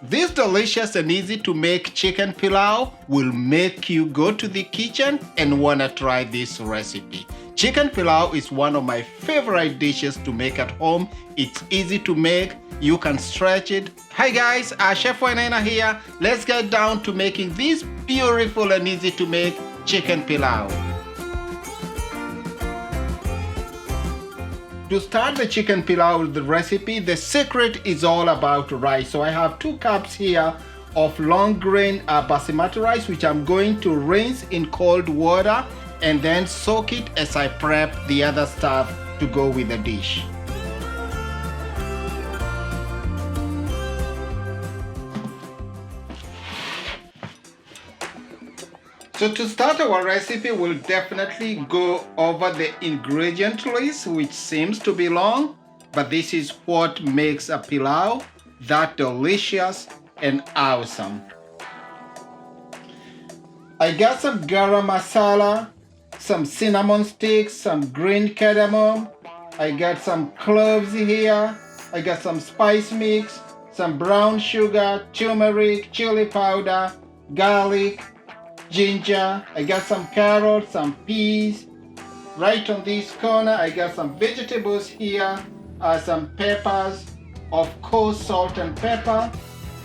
This delicious and easy to make chicken pilau will make you go to the kitchen and wanna try this recipe. Chicken pilau is one of my favorite dishes to make at home. It's easy to make, you can stretch it. Hi guys, Chef Wainaina here. Let's get down to making this beautiful and easy to make chicken pilau. To start the chicken pilau, the recipe, the secret is all about rice. So I have 2 cups here of long grain basmati rice, which I'm going to rinse in cold water and then soak it as I prep the other stuff to go with the dish. So to start our recipe, we'll definitely go over the ingredient list, which seems to be long, but this is what makes a pilau that delicious and awesome. I got some garam masala, some cinnamon sticks, some green cardamom. I got some cloves here. I got some spice mix, some brown sugar, turmeric, chili powder, garlic, ginger. I got some carrots, some peas. Right on this corner I got some vegetables here, some peppers, of course salt and pepper,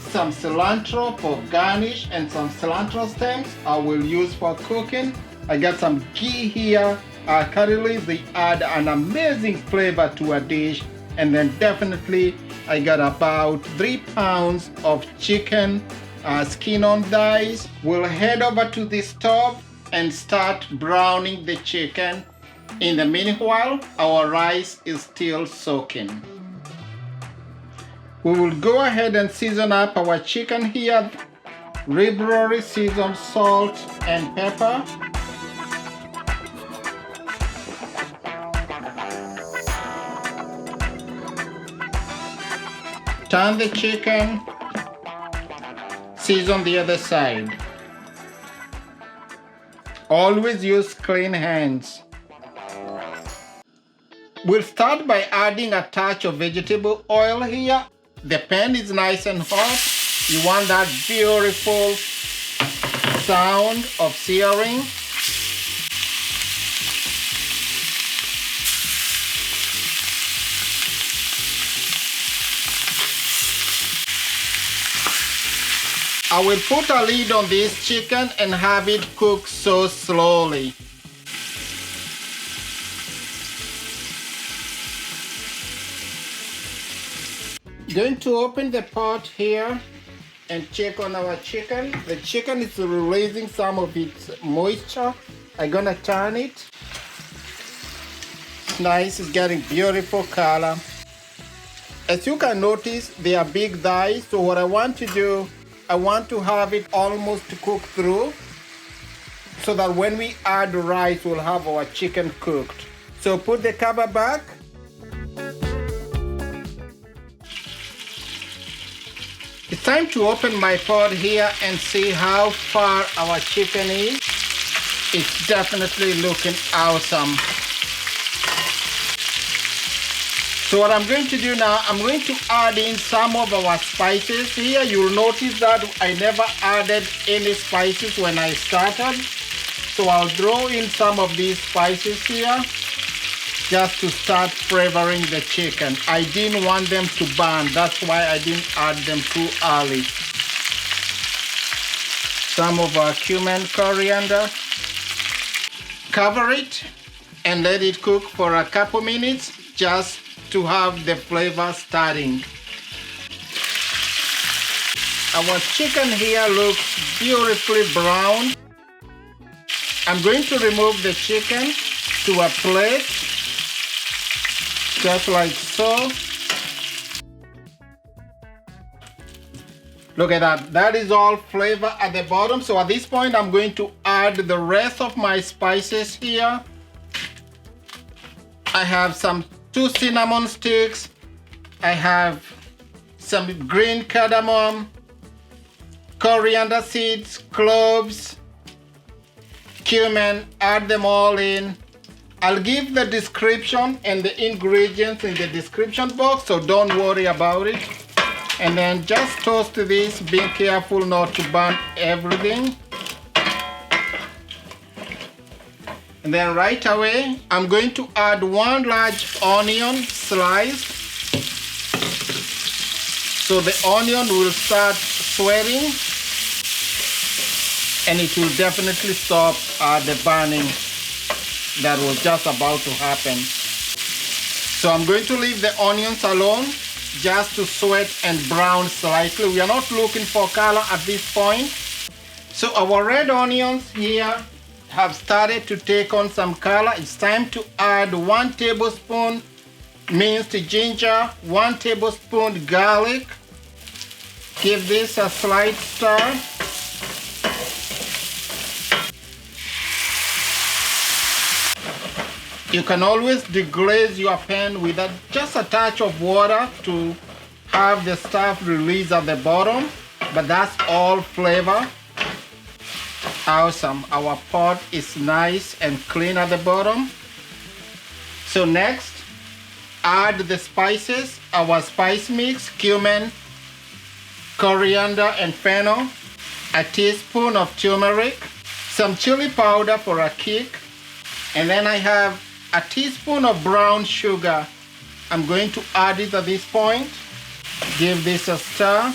some cilantro for garnish, and some cilantro stems I will use for cooking. I got some ghee here, curry leaves. They add an amazing flavor to a dish. And then definitely I got about 3 pounds of chicken skin on thighs. We'll head over to the stove and start browning the chicken. In the meanwhile, our rice is still soaking. We will go ahead and season up our chicken here. Liberally seasoned salt and pepper. Turn the chicken. Season the other side. Always use clean hands. We'll start by adding a touch of vegetable oil here. The pan is nice and hot. You want that beautiful sound of searing. I will put a lid on this chicken and have it cook so slowly. Going to open the pot here and check on our chicken. The chicken is releasing some of its moisture. I'm gonna turn it. It's nice, it's getting beautiful color. As you can notice, they are big thighs, so what I want to do, I want to have it almost cooked through so that when we add rice, we'll have our chicken cooked. So put the cover back. It's time to open my pot here and see how far our chicken is. It's definitely looking awesome. So what I'm going to do now, I'm going to add in some of our spices here. You'll notice that I never added any spices when I started. So I'll throw in some of these spices here just to start flavoring the chicken. I didn't want them to burn. That's why I didn't add them too early. Some of our cumin, coriander. Cover it and let it cook for a couple minutes just to have the flavor starting. Our chicken here looks beautifully brown. I'm going to remove the chicken to a plate, just like so. Look at that, that is all flavor at the bottom. So at this point, I'm going to add the rest of my spices here. I have some 2 cinnamon sticks. I have some green cardamom, coriander seeds, cloves, cumin. Add them all in. I'll give the description and the ingredients in the description box, so don't worry about it. And then just toast this, being careful not to burn everything. And then right away, I'm going to add 1 large onion sliced. So the onion will start sweating, and it will definitely stop the burning that was just about to happen. So I'm going to leave the onions alone just to sweat and brown slightly. We are not looking for color at this point. So our red onions here have started to take on some color. It's time to add 1 tablespoon minced ginger, 1 tablespoon garlic. Give this a slight stir. You can always deglaze your pan with just a touch of water to have the stuff release at the bottom, but that's all flavor. Awesome, our pot is nice and clean at the bottom. So next, add the spices, our spice mix, cumin, coriander and fennel, a teaspoon of turmeric, some chili powder for a kick, and then I have a teaspoon of brown sugar. I'm going to add it at this point. Give this a stir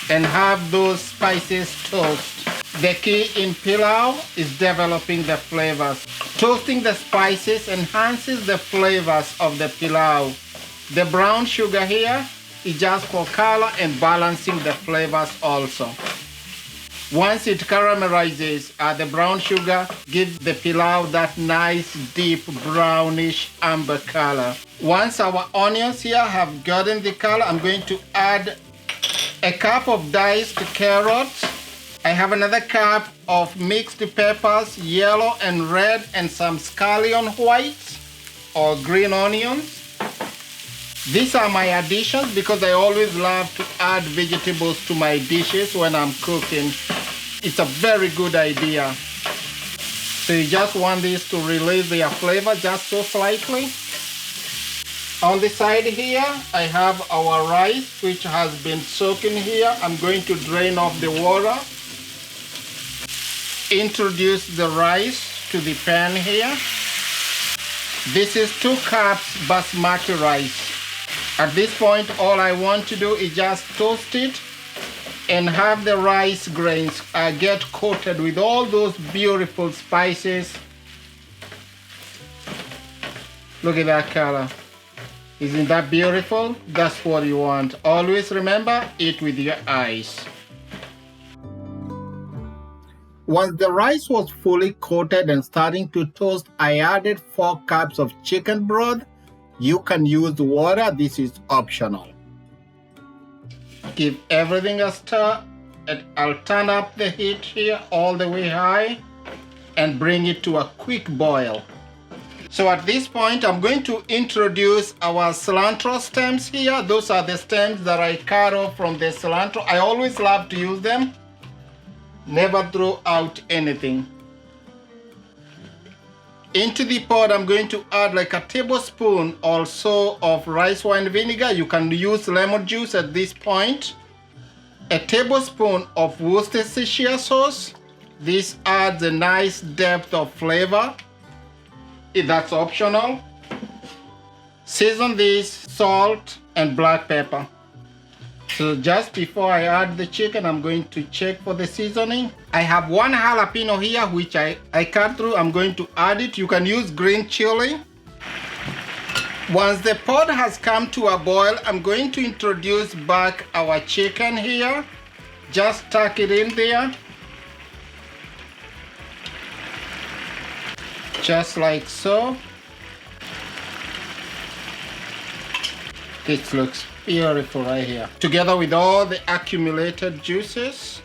and have those spices toast. The key in pilau is developing the flavors. Toasting the spices enhances the flavors of the pilau. The brown sugar here is just for color and balancing the flavors also. Once it caramelizes, the brown sugar gives the pilau that nice deep brownish amber color. Once our onions here have gotten the color, I'm going to add a cup of diced carrots. I have another cup of mixed peppers, yellow and red, and some scallion whites or green onions. These are my additions because I always love to add vegetables to my dishes when I'm cooking. It's a very good idea. So you just want this to release their flavor just so slightly. On the side here, I have our rice which has been soaking here. I'm going to drain off the water. Introduce the rice to the pan here. This is 2 cups basmati rice. At this point, all I want to do is just toast it and have the rice grains get coated with all those beautiful spices. Look at that color. Isn't that beautiful? That's what you want. Always remember, eat with your eyes. Once the rice was fully coated and starting to toast, I added 4 cups of chicken broth. You can use water, this is optional. Give everything a stir, and I'll turn up the heat here all the way high and bring it to a quick boil. So at this point, I'm going to introduce our cilantro stems here. Those are the stems that I cut off from the cilantro. I always love to use them. Never throw out anything. Into the pot, I'm going to add like a tablespoon or so of rice wine vinegar. You can use lemon juice at this point. A tablespoon of Worcestershire sauce. This adds a nice depth of flavor. That's optional. Season this, salt and black pepper. So just before I add the chicken, I'm going to check for the seasoning. I have 1 jalapeno here, which I cut through. I'm going to add it. You can use green chili. Once the pot has come to a boil, I'm going to introduce back our chicken here. Just tuck it in there. Just like so. It looks beautiful right here. Together with all the accumulated juices,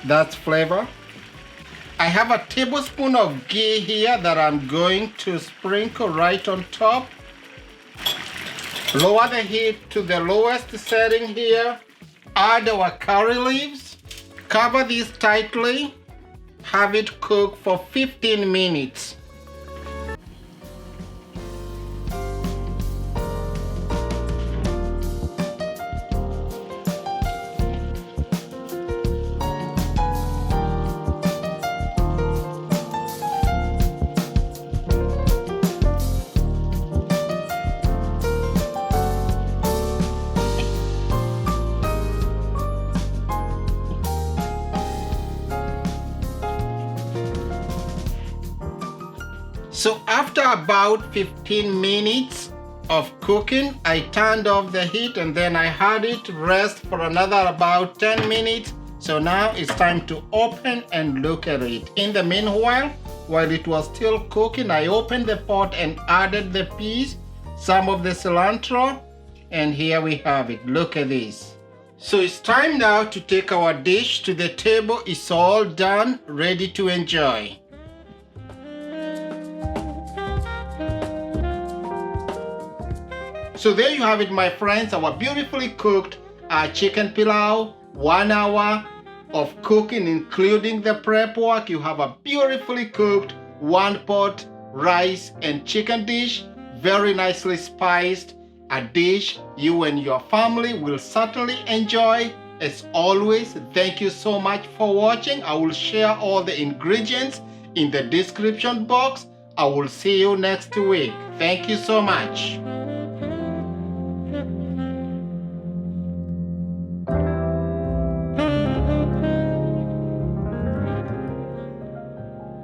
that's flavor. I have a tablespoon of ghee here that I'm going to sprinkle right on top. Lower the heat to the lowest setting here. Add our curry leaves. Cover this tightly. Have it cook for 15 minutes. So after about 15 minutes of cooking, I turned off the heat and then I had it rest for another about 10 minutes. So now it's time to open and look at it. In the meanwhile, while it was still cooking, I opened the pot and added the peas, some of the cilantro, and here we have it. Look at this. So it's time now to take our dish to the table. It's all done, ready to enjoy. So there you have it, my friends, our beautifully cooked chicken pilau. 1 hour of cooking, including the prep work. You have a beautifully cooked one pot rice and chicken dish, very nicely spiced, a dish you and your family will certainly enjoy. As always, thank you so much for watching. I will share all the ingredients in the description box. I will see you next week. Thank you so much.